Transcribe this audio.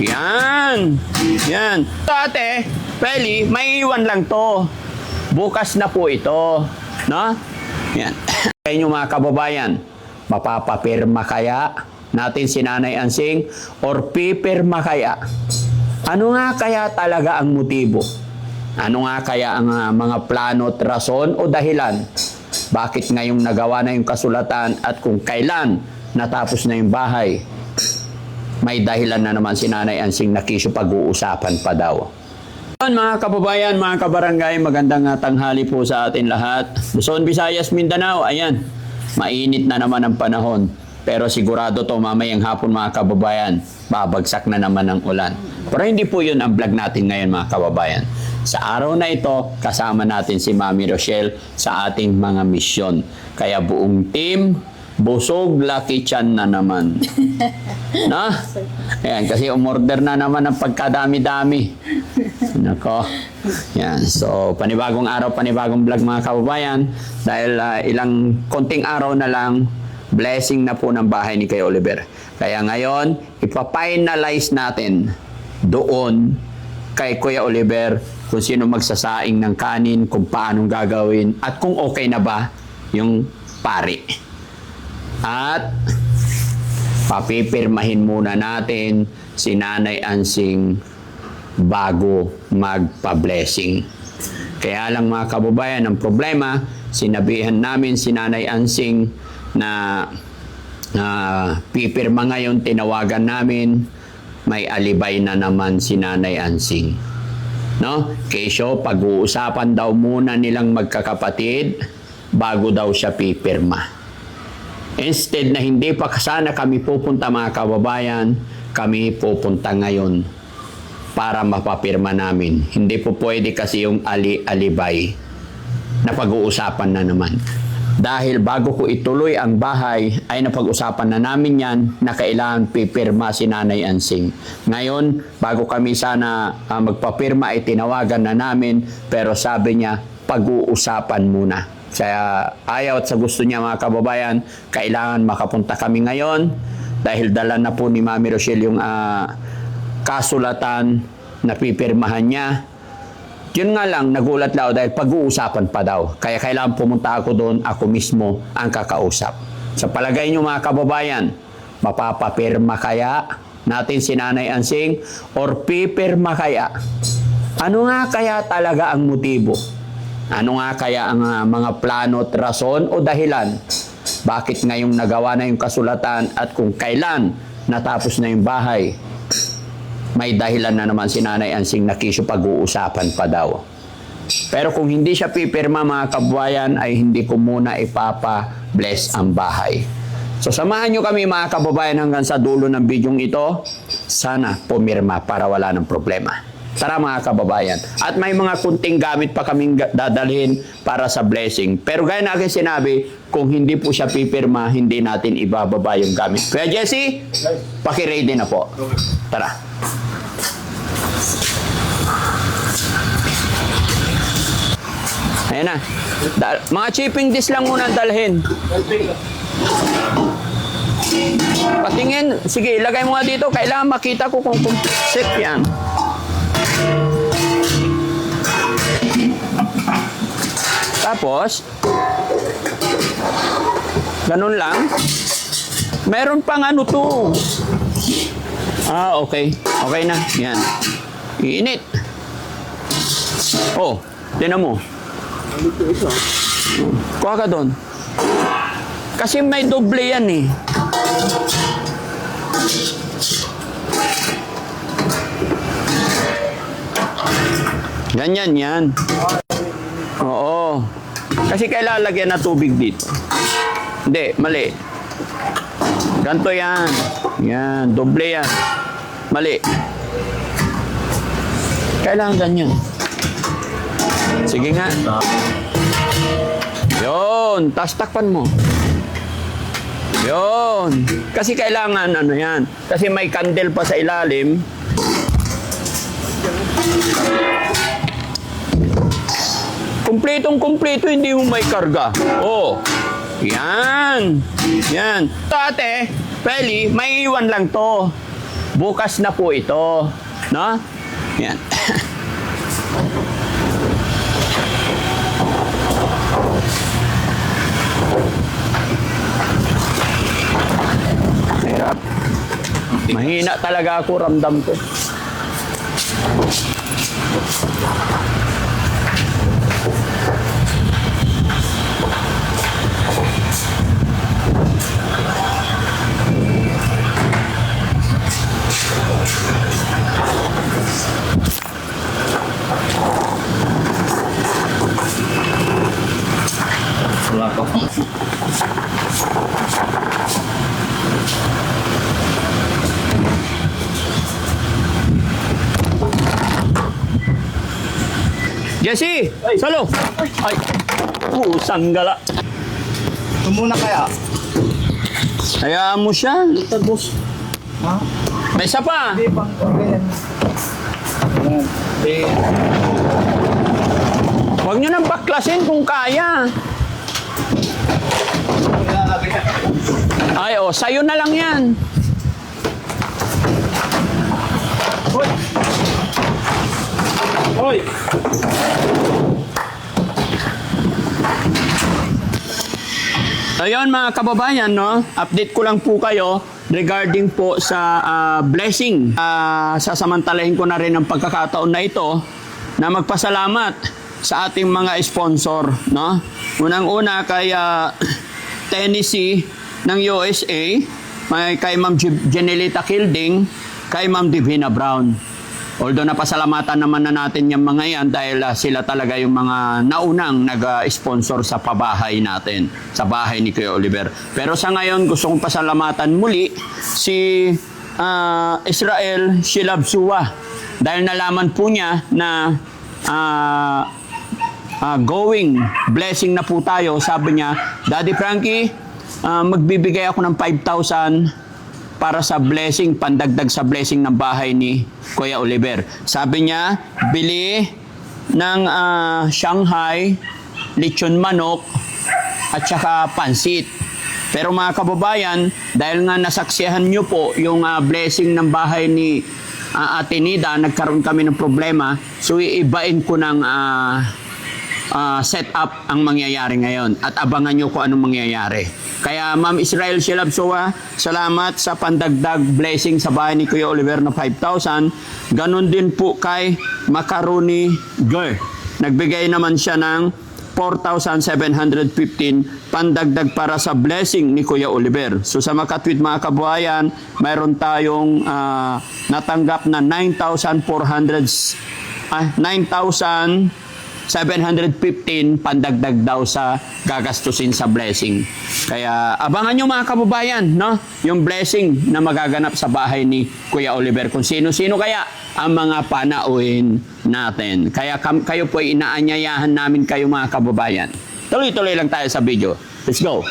Yan. Yan. Ate, Peli, may iwan lang to. Bukas na po ito. No? Yan. Kaya nyo mga kababayan, mapapapirma kaya natin si Nanay Ansing or pipirma kaya? Ano nga kaya talaga ang motibo? Ano nga kaya ang mga plano at rason o dahilan? Bakit ngayong nagawa na yung kasulatan at kung kailan natapos na yung bahay? May dahilan na naman si Nanay Ansing na kisyo pag-uusapan pa daw. Mga kababayan, mga kabarangay, magandang tanghali po sa atin lahat. Luzon, Visayas, Mindanao, ayan, mainit na naman ang panahon. Pero sigurado to mamayang hapon mga kababayan, babagsak na naman ang ulan. Pero hindi po yun ang vlog natin ngayon mga kababayan. Sa araw na ito, kasama natin si Mami Rochelle sa ating mga misyon. Kaya buong team, busog, lucky chan na naman. No? Ayan, kasi umorder na naman ng pagkadami-dami. Nako. Yan. So, panibagong araw, panibagong vlog mga kababayan. Dahil ilang konting araw na lang, blessing na po ng bahay ni Kuya Oliver. Kaya ngayon, ipa-finalize natin doon kay Kuya Oliver kung sino magsasaing ng kanin, kung paanong gagawin, at kung okay na ba yung pari. At papipirmahin muna natin si Nanay Ansing bago magpa-blessing. Kaya lang mga kababayan, ang problema, sinabihan namin si Nanay Ansing na pipirma ngayon, tinawagan namin, may alibay na naman si Nanay Ansing. No? Kesyo, pag-uusapan daw muna nilang magkakapatid bago daw siya pipirma. Instead na hindi pa sana kami pupunta mga kababayan, kami pupunta ngayon para mapapirma namin. Hindi po pwede kasi yung alibay na pag-uusapan na naman. Dahil bago ko ituloy ang bahay, ay napag-usapan na namin yan na kailangan pipirma si Nanay Ansing. Ngayon, bago kami sana magpapirma, ay tinawagan na namin, pero sabi niya, pag-uusapan muna. Kaya ayaw at sa gusto niya mga kababayan, kailangan makapunta kami ngayon dahil dala na po ni Mami Rochelle yung kasulatan na pipirmahan niya. Yun nga lang, nagulat lang dahil pag-uusapan pa daw. Kaya kailangan pumunta ako doon, ako mismo ang kakausap. Sa palagay niyo mga kababayan, mapapapirma kaya natin si Nanay Ansing or pipirma kaya? Ano nga kaya talaga ang motibo? Ano nga kaya ang mga plano at rason o dahilan? Bakit ngayong nagawa na yung kasulatan at kung kailan natapos na yung bahay? May dahilan na naman si Nanay Ansing na kisyo pag-uusapan pa daw. Pero kung hindi siya pipirma mga kababayan, ay hindi ko muna ipapa-bless ang bahay. So samahan nyo kami mga kababayan hanggang sa dulo ng bidyong ito. Sana pumirma para wala ng problema. Tara mga kababayan. At may mga kunting gamit pa kaming dadalhin para sa blessing. Pero gaya na aking sinabi, kung hindi po siya pipirma, hindi natin ibababa yung gamit. Kuya Jesse, paki-ready na po. Tara. Ayan na. Mga chipping dish lang muna dalhin. Patingin. Sige, ilagay mo nga dito. Kailangan makita ko kung safe yan. Tapos, ganun lang. Meron pang ano to. Okay. Okay na. Yan. Iinit. Oh, tinan mo. Kuha ka doon. Kasi may doble yan eh. Ganyan yan. Oo. Kasi kailangan lagyan na tubig dito. Hindi, mali. Ganto yan. Yan, doble yan. Mali. Kailangan ganyan. Sige nga. Yun, tas takpan mo. Yun. Kasi kailangan ano yan. Kasi may candle pa sa ilalim. Kumpletong-kumpleto, hindi mo may karga. Oh. Yan. Yan. Ate, Peli, may iwan lang to. Bukas na po ito. No? Yan. Hirap. Mahina talaga ako, ramdam ko. Wala pa. Jesse! Salo! Ay! Pusang gala. Ito muna kaya. Hayaan mo siya. Ito, boss. Ha? May isa pa. Hindi, pang ganyan. Hindi. Huwag nyo nang baklasin kung kaya. Ay, oh, sa'yo na lang yan. Hoy! Hoy! Ayun mga kababayan, no? Update ko lang po kayo regarding po sa blessing. Sasamantalahin ko na rin ang pagkakataon na ito na magpasalamat sa ating mga sponsor, no? Unang-una kay Tennessee ng USA, may kay Ma'am Jenelita Kilding, kay Ma'am Divina Brown. Although napasalamatan naman na natin yung mga yan dahil sila talaga yung mga naunang nag-sponsor sa pabahay natin, sa bahay ni Kuya Oliver. Pero sa ngayon, gusto kong pasalamatan muli si Israel Shilabsuwa dahil nalaman po niya na going blessing na po tayo. Sabi niya, Daddy Frankie, magbibigay ako ng 5,000 para sa blessing, pandagdag sa blessing ng bahay ni Kuya Oliver. Sabi niya, bili ng Shanghai, lechon manok, at saka pansit. Pero mga kababayan, dahil nga nasaksihan niyo po yung blessing ng bahay ni Ate Nida, nagkaroon kami ng problema, so iibain ko ng set up ang mangyayari ngayon at abangan nyo kung anong mangyayari. Kaya Ma'am Israel Shilabsowa, salamat sa pandagdag blessing sa bahay ni Kuya Oliver na 5,000. Ganon din po kay Macaroni Girl. Nagbigay naman siya ng 4,715 pandagdag para sa blessing ni Kuya Oliver. So sa makatwid mga kabuhayan, mayroon tayong natanggap na 9,715 pandagdag daw sa gagastusin sa blessing. Kaya abangan nyo mga kababayan, no? Yung blessing na magaganap sa bahay ni Kuya Oliver. Kung sino-sino kaya ang mga panauhin natin. Kaya kayo po inaanyayahan namin kayo mga kababayan. Tuloy-tuloy lang tayo sa video. Let's go!